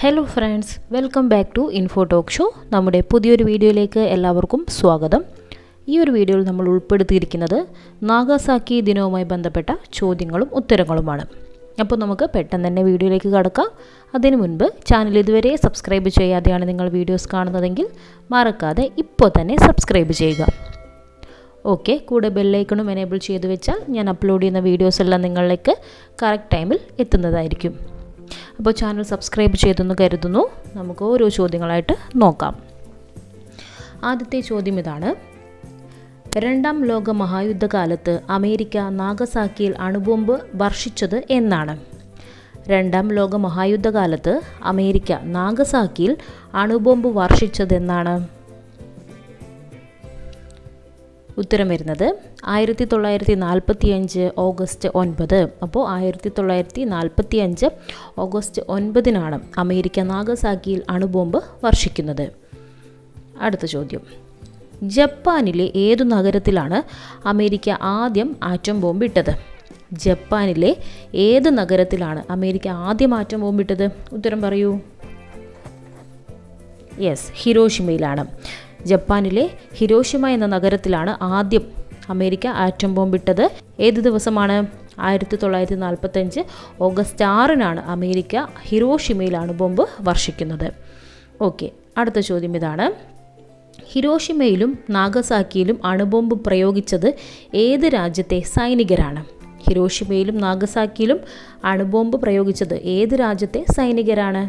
Hello friends, welcome back to info talk show. നമ്മുടെ പുതിയൊരു വീഡിയോയിലേക്ക് എല്ലാവർക്കും സ്വാഗതം. ഈ ഒരു വീഡിയോയിൽ നമ്മൾ ഉൾപ്പെടുത്തിയിരിക്കുന്നത് നാഗസാക്കി ദിനവുമായി ബന്ധപ്പെട്ട ചോദ്യങ്ങളും ഉത്തരങ്ങളുമാണ്. അപ്പോൾ നമുക്ക് പെട്ടെന്ന് തന്നെ വീഡിയോയിലേക്ക് കടക്കാം. അതിനു മുൻപ് ചാനൽ ഇതുവരെ സബ്സ്ക്രൈബ് ചെയ്യാതെയാണ് നിങ്ങൾ വീഡിയോസ് കാണുന്നതെങ്കിൽ മറക്കാതെ ഇപ്പോൾ തന്നെ സബ്സ്ക്രൈബ് ചെയ്യുക. ഓക്കെ, കൂടെ ബെല്ലൈക്കണും എനേബിൾ ചെയ്ത് വെച്ചാൽ ഞാൻ അപ്ലോഡ് ചെയ്യുന്ന വീഡിയോസ് എല്ലാം നിങ്ങളിലേക്ക് കറക്റ്റ് ടൈമിൽ എത്തുന്നതായിരിക്കും. അപ്പോൾ ചാനൽ സബ്സ്ക്രൈബ് ചെയ്തെന്ന് കരുതുന്നു. നമുക്ക് ഓരോ ചോദ്യങ്ങളായിട്ട് നോക്കാം. ആദ്യത്തെ ചോദ്യം ഇതാണ്: രണ്ടാം ലോക മഹായുദ്ധകാലത്ത് അമേരിക്ക നാഗസാക്കിയിൽ അണുബോംബ് വർഷിച്ചത് എന്നാണ്? രണ്ടാം ലോക മഹായുദ്ധകാലത്ത് അമേരിക്ക നാഗസാക്കിയിൽ അണുബോംബ് വർഷിച്ചതെന്നാണ്? ഉത്തരം വരുന്നത് 1945 ഓഗസ്റ്റ് 9. അപ്പോൾ 1945 ഓഗസ്റ്റ് 9 അമേരിക്ക നാഗസാക്കിയിൽ അണുബോംബ് വർഷിക്കുന്നത്. അടുത്ത ചോദ്യം: ജപ്പാനിലെ ഏതു നഗരത്തിലാണ് അമേരിക്ക ആദ്യം ആറ്റം ബോംബ് ഇട്ടത്? ജപ്പാനിലെ ഏത് നഗരത്തിലാണ് അമേരിക്ക ആദ്യം ആറ്റം ബോംബ് ഇട്ടത്? ഉത്തരം പറയൂ. യെസ്, ഹിരോഷിമയിലാണ്. ജപ്പാനിലെ ഹിരോഷിമ എന്ന നഗരത്തിലാണ് ആദ്യം അമേരിക്ക ആറ്റം ബോംബ് ഇട്ടത്. ഏത് ദിവസമാണ്? 1945 ഓഗസ്റ്റ് 6 അമേരിക്ക ഹിരോഷിമയിൽ അണുബോംബ് വർഷിക്കുന്നത്. ഓക്കെ, അടുത്ത ചോദ്യം ഇതാണ്: ഹിരോഷിമയിലും നാഗസാക്കിയിലും അണുബോംബ് പ്രയോഗിച്ചത് ഏത് രാജ്യത്തെ സൈനികരാണ്? ഹിരോഷിമയിലും നാഗസാക്കിയിലും അണുബോംബ് പ്രയോഗിച്ചത് ഏത് രാജ്യത്തെ സൈനികരാണ്?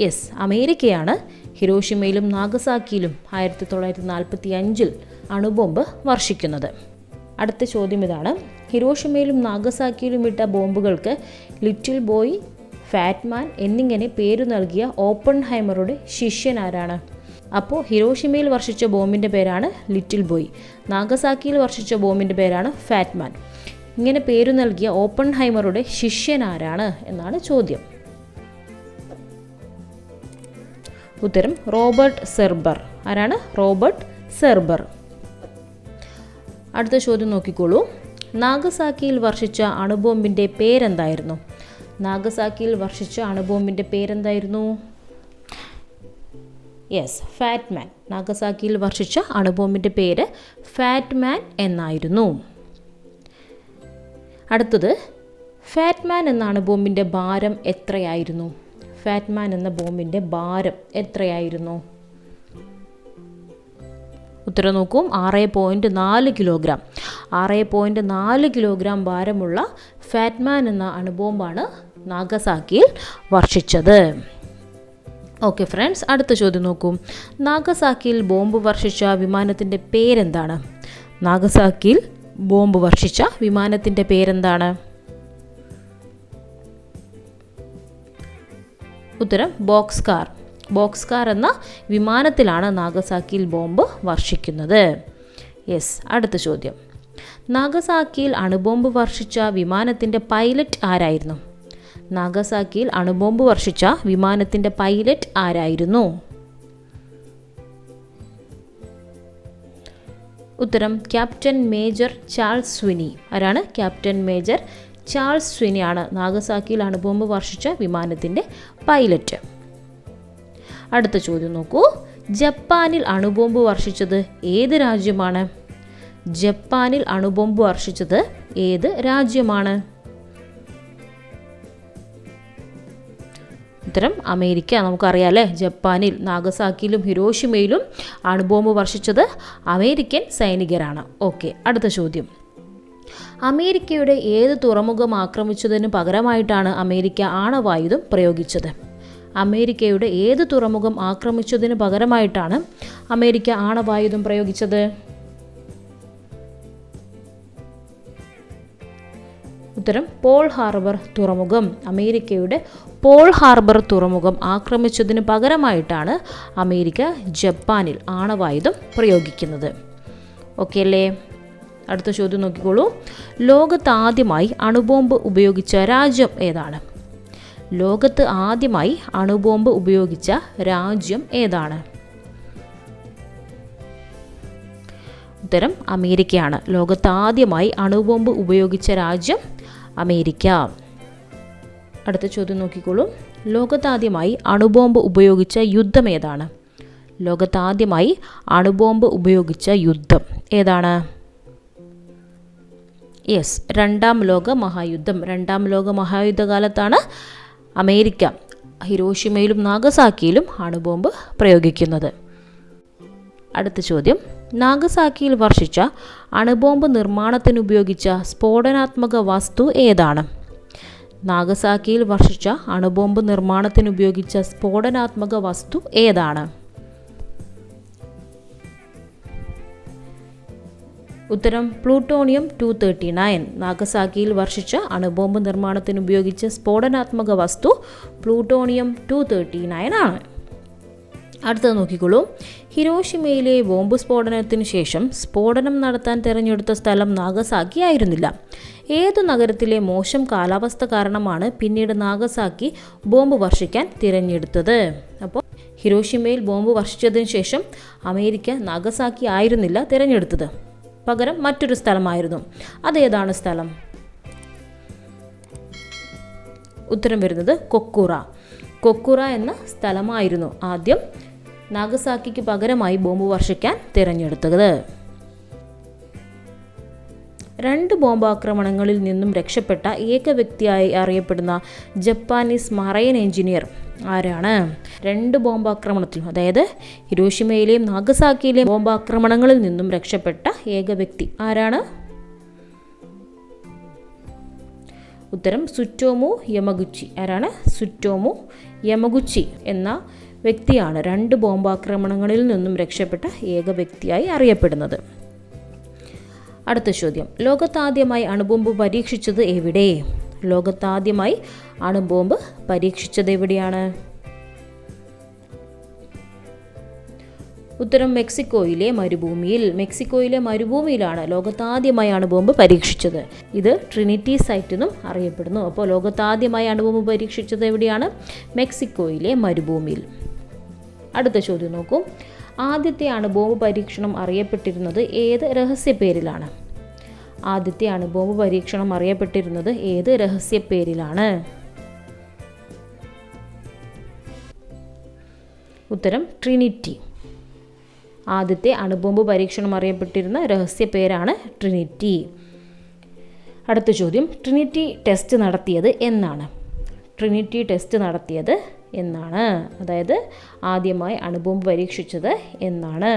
യെസ്, അമേരിക്കയാണ് ഹിരോഷിമയിലും നാഗസാക്കിയിലും 1945 അണുബോംബ് വർഷിക്കുന്നത്. അടുത്ത ചോദ്യം ഇതാണ്: ഹിരോഷിമയിലും നാഗസാക്കിയിലും ഇട്ട ബോംബുകൾക്ക് ലിറ്റിൽ ബോയ്, ഫാറ്റ്മാൻ എന്നിങ്ങനെ പേരു നൽകിയ ഓപ്പൺഹൈമറുടെ ശിഷ്യൻ ആരാണ്? അപ്പോൾ ഹിരോഷിമയിൽ വർഷിച്ച ബോംബിൻ്റെ പേരാണ് ലിറ്റിൽ ബോയ്, നാഗസാക്കിയിൽ വർഷിച്ച ബോംബിൻ്റെ പേരാണ് ഫാറ്റ്മാൻ. ഇങ്ങനെ പേരു നൽകിയ ഓപ്പൺഹൈമറുടെ ശിഷ്യൻ ആരാണ് എന്നാണ് ചോദ്യം. ഉത്തരം റോബർട്ട് സെർബർ. ആരാണ്? റോബർട്ട് സെർബർ. അടുത്ത ചോദ്യം നോക്കിക്കോളൂ. നാഗസാക്കിയിൽ വർഷിച്ച അണുബോംബിൻ്റെ പേരെന്തായിരുന്നു? നാഗസാക്കിയിൽ വർഷിച്ച അണുബോംബിൻ്റെ പേരെന്തായിരുന്നു? Yes, Fat Man. നാഗസാക്കിയിൽ വർഷിച്ച അണുബോംബിൻ്റെ പേര് ഫാറ്റ്മാൻ എന്നായിരുന്നു. അടുത്തത്, ഫാറ്റ്മാൻ എന്ന അണുബോംബിൻ്റെ ഭാരം എത്രയായിരുന്നു? ഫാറ്റ്മാൻ എന്ന ബോംബിൻ്റെ ഭാരം എത്രയായിരുന്നു? ഉത്തരം നോക്കും. 6.4 കിലോഗ്രാം. 6.4 കിലോഗ്രാം ഭാരമുള്ള ഫാറ്റ്മാൻ എന്ന അണുബോംബാണ് നാഗസാക്കിയിൽ വർഷിച്ചത്. ഓക്കെ ഫ്രണ്ട്സ്, അടുത്ത ചോദ്യം നോക്കൂ. നാഗസാക്കിയിൽ ബോംബ് വർഷിച്ച വിമാനത്തിൻ്റെ പേരെന്താണ്? നാഗസാക്കിയിൽ ബോംബ് വർഷിച്ച വിമാനത്തിൻ്റെ പേരെന്താണ്? ഉത്തരം ബോക്സ്കാർ. ബോക്സ്കാർ എന്ന വിമാനത്തിലാണ് നാഗസാക്കിയിൽ ബോംബ് വർഷിക്കുന്നത്. യെസ്, അടുത്ത ചോദ്യം: നാഗസാക്കിയിൽ അണുബോംബ് വർഷിച്ച വിമാനത്തിൻ്റെ പൈലറ്റ് ആരായിരുന്നു? നാഗസാക്കിയിൽ അണുബോംബ് വർഷിച്ച വിമാനത്തിൻ്റെ പൈലറ്റ് ആരായിരുന്നു? ഉത്തരം ക്യാപ്റ്റൻ മേജർ ചാൾസ് സ്വിനി. ആരാണ്? ക്യാപ്റ്റൻ മേജർ ചാൾസ് സ്വിനിയാണ് നാഗസാക്കിയിൽ അണുബോംബ് വർഷിച്ച വിമാനത്തിൻ്റെ പൈലറ്റ്. അടുത്ത ചോദ്യം നോക്കൂ. ജപ്പാനിൽ അണുബോംബ് വർഷിച്ചത് ഏത് രാജ്യമാണ്? ജപ്പാനിൽ അണുബോംബ് വർഷിച്ചത് ഏത് രാജ്യമാണ്? ഉത്തരം അമേരിക്ക. നമുക്കറിയാം അല്ലേ, ജപ്പാനിൽ നാഗസാക്കിയിലും ഹിരോഷിമയിലും അണുബോംബ് വർഷിച്ചത് അമേരിക്കൻ സൈനികരാണ്. ഓക്കെ, അടുത്ത ചോദ്യം: അമേരിക്കയുടെ ഏത് തുറമുഖം ആക്രമിച്ചതിന് പകരമായിട്ടാണ് അമേരിക്ക ആണവായുധം പ്രയോഗിച്ചത്? അമേരിക്കയുടെ ഏത് തുറമുഖം ആക്രമിച്ചതിന് പകരമായിട്ടാണ് അമേരിക്ക ആണവായുധം പ്രയോഗിച്ചത്? ഉത്തരം പോൾ ഹാർബർ തുറമുഖം. അമേരിക്കയുടെ പോൾ ഹാർബർ തുറമുഖം ആക്രമിച്ചതിന് പകരമായിട്ടാണ് അമേരിക്ക ജപ്പാനിൽ ആണവായുധം പ്രയോഗിക്കുന്നത്. ഓക്കെ അല്ലേ? അടുത്ത ചോദ്യം നോക്കിക്കോളൂ. ലോകത്ത് ആദ്യമായി അണുബോംബ് ഉപയോഗിച്ച രാജ്യം ഏതാണ്? ലോകത്ത് ആദ്യമായി അണുബോംബ് ഉപയോഗിച്ച രാജ്യം ഏതാണ്? ഉത്തരം അമേരിക്കയാണ്. ലോകത്ത് ആദ്യമായി അണുബോംബ് ഉപയോഗിച്ച രാജ്യം അമേരിക്ക. അടുത്ത ചോദ്യം നോക്കിക്കോളൂ. ലോകത്താദ്യമായി അണുബോംബ് ഉപയോഗിച്ച യുദ്ധം ഏതാണ്? ലോകത്താദ്യമായി അണുബോംബ് ഉപയോഗിച്ച യുദ്ധം ഏതാണ്? യെസ്, രണ്ടാം ലോക മഹായുദ്ധം. രണ്ടാം ലോക മഹായുദ്ധകാലത്താണ് അമേരിക്ക ഹിരോഷിമയിലും നാഗസാക്കിയിലും അണുബോംബ് പ്രയോഗിക്കുന്നത്. അടുത്ത ചോദ്യം. നാഗസാക്കിയിൽ വർഷിച്ച അണുബോംബ് നിർമ്മാണത്തിനുപയോഗിച്ച സ്ഫോടനാത്മക വസ്തു ഏതാണ്? നാഗസാക്കിയിൽ വർഷിച്ച അണുബോംബ് നിർമ്മാണത്തിനുപയോഗിച്ച സ്ഫോടനാത്മക വസ്തു ഏതാണ്? ഉത്തരം പ്ലൂട്ടോണിയം 239. നാഗസാക്കിയിൽ വർഷിച്ച അണുബോംബ് നിർമ്മാണത്തിനുപയോഗിച്ച സ്ഫോടനാത്മക വസ്തു പ്ലൂട്ടോണിയം 239 ആണ്. അടുത്തത് നോക്കിക്കോളൂ. ഹിരോഷിമയിലെ ബോംബ് സ്ഫോടനത്തിന് ശേഷം സ്ഫോടനം നടത്താൻ തിരഞ്ഞെടുത്ത സ്ഥലം നാഗസാക്കി ആയിരുന്നില്ല. ഏതു നഗരത്തിലെ മോശം കാലാവസ്ഥ കാരണമാണ് പിന്നീട് നാഗസാക്കി ബോംബ് വർഷിക്കാൻ തിരഞ്ഞെടുത്തത്? അപ്പോൾ ഹിരോഷിമയിൽ ബോംബ് വർഷിച്ചതിന് ശേഷം അമേരിക്ക നാഗസാക്കി ആയിരുന്നില്ല തിരഞ്ഞെടുത്തത്, പകരം മറ്റൊരു സ്ഥലമായിരുന്നു. അതേതാണ് സ്ഥലം? ഉത്തരം വരുന്നത് കൊക്കൂറ. കൊക്കൂറ എന്ന സ്ഥലമായിരുന്നു ആദ്യം നാഗസാക്കിക്ക് പകരമായി ബോംബ് വർഷിക്കാൻ തിരഞ്ഞെടുത്തത്. 2 ബോംബാക്രമണങ്ങളിൽ നിന്നും രക്ഷപ്പെട്ട ഏക വ്യക്തിയായി അറിയപ്പെടുന്ന ജപ്പാനീസ് മറൈൻ എഞ്ചിനീയർ ആരാണ്? 2 ബോംബാക്രമണത്തിലും, അതായത് ഹിരോഷിമയിലെയും നാഗസാക്കിയിലെയും ബോംബാക്രമണങ്ങളിൽ നിന്നും രക്ഷപ്പെട്ട ഏക വ്യക്തി ആരാണ്? ഉത്തരം സുറ്റോമു യമഗുച്ചി. ആരാണ്? സുറ്റോമു യമഗുച്ചി എന്ന വ്യക്തിയാണ് 2 ബോംബാക്രമണങ്ങളിൽ നിന്നും രക്ഷപ്പെട്ട ഏക വ്യക്തിയായി അറിയപ്പെടുന്നത്. അടുത്ത ചോദ്യം. ലോകത്താദ്യമായി അണുബോംബ് പരീക്ഷിച്ചത് എവിടെ? ലോകത്താദ്യമായി അണുബോംബ് പരീക്ഷിച്ചത് എവിടെയാണ്? ഉത്തരം മെക്സിക്കോയിലെ മരുഭൂമിയിൽ. മെക്സിക്കോയിലെ മരുഭൂമിയിലാണ് ലോകത്താദ്യമായി അണുബോംബ് പരീക്ഷിച്ചത്. ഇത് ട്രിനിറ്റി സൈറ്റ് എന്നും അറിയപ്പെടുന്നു. അപ്പോൾ ലോകത്താദ്യമായി അണുബോംബ് പരീക്ഷിച്ചത് എവിടെയാണ്? മെക്സിക്കോയിലെ മരുഭൂമിയിൽ. അടുത്ത ചോദ്യം നോക്കൂ. ആദ്യത്തെ അണുബോംബ് പരീക്ഷണം അറിയപ്പെട്ടിരുന്നത് ഏത് രഹസ്യ പേരിലാണ്? ആദ്യത്തെ അണുബോംബ് പരീക്ഷണം അറിയപ്പെട്ടിരുന്നത് ഏത് രഹസ്യ പേരിലാണ്? ഉത്തരം ട്രിനിറ്റി. ആദ്യത്തെ അണുബോംബ് പരീക്ഷണം അറിയപ്പെട്ടിരുന്ന രഹസ്യ പേരാണ് ട്രിനിറ്റി. അടുത്ത ചോദ്യം. ട്രിനിറ്റി ടെസ്റ്റ് നടത്തിയത് എന്നാണ്? ട്രിനിറ്റി ടെസ്റ്റ് നടത്തിയത് എന്നാണ്? അതായത് ആദ്യമായി അണുബോംബ് പരീക്ഷിച്ചത് എന്നാണ്?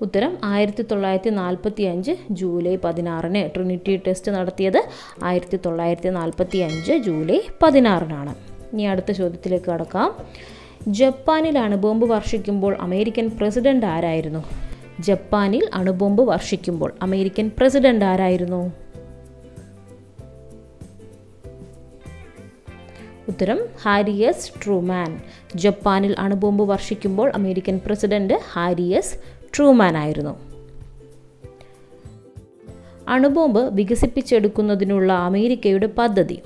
ഉത്തരം 1945 ജൂലൈ 16. ട്രിനിറ്റി ടെസ്റ്റ് നടത്തിയത് 1945 ജൂലൈ 16. ഇനി അടുത്ത ചോദ്യത്തിലേക്ക് കടക്കാം. ജപ്പാനിൽ അണുബോംബ് വർഷിക്കുമ്പോൾ അമേരിക്കൻ പ്രസിഡന്റ് ആരായിരുന്നു? ജപ്പാനിൽ അണുബോംബ് വർഷിക്കുമ്പോൾ അമേരിക്കൻ പ്രസിഡന്റ് ആരായിരുന്നു? ഉത്തരം ഹാരി എസ് ട്രൂമാൻ. ജപ്പാനിൽ അണുബോംബ് വർഷിക്കുമ്പോൾ American president Harry S Truman ആയിരുന്നു. അണുബോംബ് വികസിപ്പിച്ചെടുക്കുന്നതിനുള്ള അമേരിക്കയുടെ പദ്ധതി.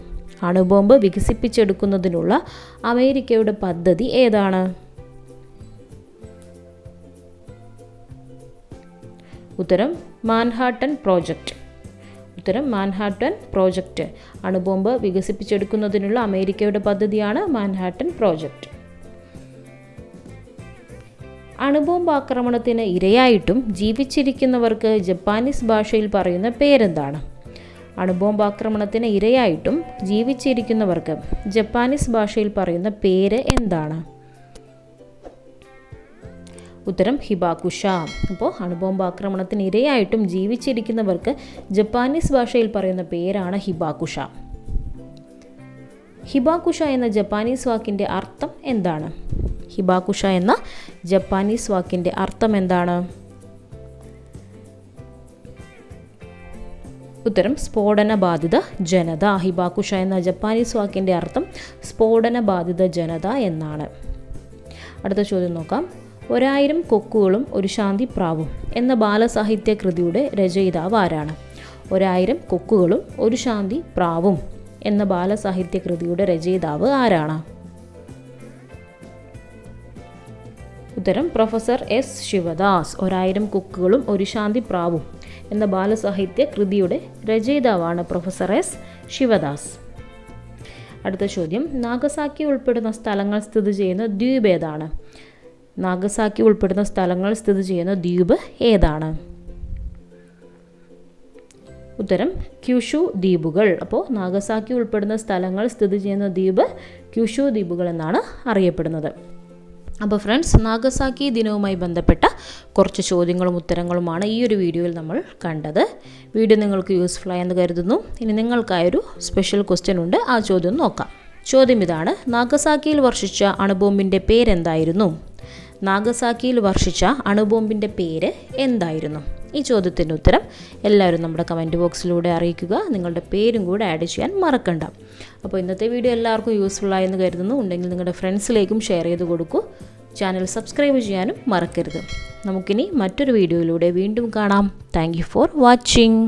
അണുബോംബ് വികസിപ്പിച്ചെടുക്കുന്നതിനുള്ള അമേരിക്കയുടെ പദ്ധതി ഏതാണ്? ഉത്തരം മാൻഹാട്ടൻ പ്രോജക്റ്റ്. ഉത്തരം മാൻഹാട്ടൻ പ്രോജക്റ്റ്. അണുബോംബ് വികസിപ്പിച്ചെടുക്കുന്നതിനുള്ള അമേരിക്കയുടെ പദ്ധതിയാണ് മാൻഹാട്ടൻ പ്രോജക്റ്റ്. അണുബോംബ് ആക്രമണത്തിന് ഇരയായിട്ടും ജീവിച്ചിരിക്കുന്നവർക്ക് ജപ്പാനീസ് ഭാഷയിൽ പറയുന്ന പേരെന്താണ്? അണുബോംബ് ആക്രമണത്തിന് ഇരയായിട്ടും ജീവിച്ചിരിക്കുന്നവർക്ക് ജപ്പാനീസ് ഭാഷയിൽ പറയുന്ന പേര് എന്താണ്? ഉത്തരം ഹിബാകുഷ. അപ്പോൾ അണുബോംബ് ആക്രമണത്തിന് ഇരയായിട്ടും ജീവിച്ചിരിക്കുന്നവർക്ക് ജപ്പാനീസ് ഭാഷയിൽ പറയുന്ന പേരാണ് ഹിബാകുഷ. ഹിബാകുഷ എന്ന ജപ്പാനീസ് വാക്കിൻ്റെ അർത്ഥം എന്താണ്? ഹിബാകുഷ എന്ന ജപ്പാനീസ് വാക്കിൻ്റെ അർത്ഥം എന്താണ്? ഉത്തരം സ്ഫോടനബാധിത ജനത. ഹിബാകുഷ എന്ന ജപ്പാനീസ് വാക്കിൻ്റെ അർത്ഥം സ്ഫോടനബാധിത ജനത എന്നാണ്. അടുത്ത ചോദ്യം നോക്കാം. 1000 കൊക്കുകളും ഒരു ശാന്തി പ്രാവും എന്ന ബാലസാഹിത്യ കൃതിയുടെ രചയിതാവ് ആരാണ്? 1000 കൊക്കുകളും ഒരു ശാന്തി പ്രാവും എന്ന ബാലസാഹിത്യ കൃതിയുടെ രചയിതാവ് ആരാണ്? ഉത്തരം പ്രൊഫസർ എസ് ശിവദാസ്. 1000 കൊക്കുകളും ഒരു ശാന്തി പ്രാവും എന്ന ബാലസാഹിത്യ കൃതിയുടെ രചയിതാവാണ് പ്രൊഫസർ എസ് ശിവദാസ്. അടുത്ത ചോദ്യം, നാഗസാക്കി ഉൾപ്പെടുന്ന സ്ഥലങ്ങൾ സ്ഥിതി ചെയ്യുന്ന ദ്വീപ് ഏതാണ്? നാഗസാക്കി ഉൾപ്പെടുന്ന സ്ഥലങ്ങൾ സ്ഥിതി ചെയ്യുന്ന ദ്വീപ് ഏതാണ്? ഉത്തരം ക്യൂഷു ദ്വീപുകൾ. അപ്പോൾ നാഗസാക്കി ഉൾപ്പെടുന്ന സ്ഥലങ്ങൾ സ്ഥിതി ചെയ്യുന്ന ദ്വീപ് ക്യൂഷു ദ്വീപുകൾ എന്നാണ് അറിയപ്പെടുന്നത്. അപ്പോൾ ഫ്രണ്ട്സ്, നാഗസാക്കി ദിനവുമായി ബന്ധപ്പെട്ട കുറച്ച് ചോദ്യങ്ങളും ഉത്തരങ്ങളുമാണ് ഈ ഒരു വീഡിയോയിൽ നമ്മൾ കണ്ടത്. വീഡിയോ നിങ്ങൾക്ക് യൂസ്ഫുൾ ആയെന്ന് കരുതുന്നു. ഇനി നിങ്ങൾക്കായൊരു സ്പെഷ്യൽ ക്വസ്റ്റ്യൻ ഉണ്ട്, ആ ചോദ്യം നോക്കാം. ചോദ്യം ഇതാണ്, നാഗസാക്കിയിൽ വർഷിച്ച അണുബോംബിൻ്റെ പേരെന്തായിരുന്നു? നാഗസാക്കിയിൽ വർഷിച്ച അണുബോംബിൻ്റെ പേര് എന്തായിരുന്നു? ഈ ചോദ്യത്തിൻ്റെ ഉത്തരം എല്ലാവരും നമ്മുടെ കമൻറ്റ് ബോക്സിലൂടെ അറിയിക്കുക. നിങ്ങളുടെ പേരും കൂടെ ആഡ് ചെയ്യാൻ മറക്കണ്ട. അപ്പോൾ ഇന്നത്തെ വീഡിയോ എല്ലാവർക്കും യൂസ്ഫുൾ ആയെന്ന് കരുതുന്നു. ഉണ്ടെങ്കിൽ നിങ്ങളുടെ ഫ്രണ്ട്സിലേക്കും ഷെയർ ചെയ്ത് കൊടുക്കൂ. ചാനൽ സബ്സ്ക്രൈബ് ചെയ്യാനും മറക്കരുത്. നമുക്കിനി മറ്റൊരു വീഡിയോയിലൂടെ വീണ്ടും കാണാം. Thank you for watching.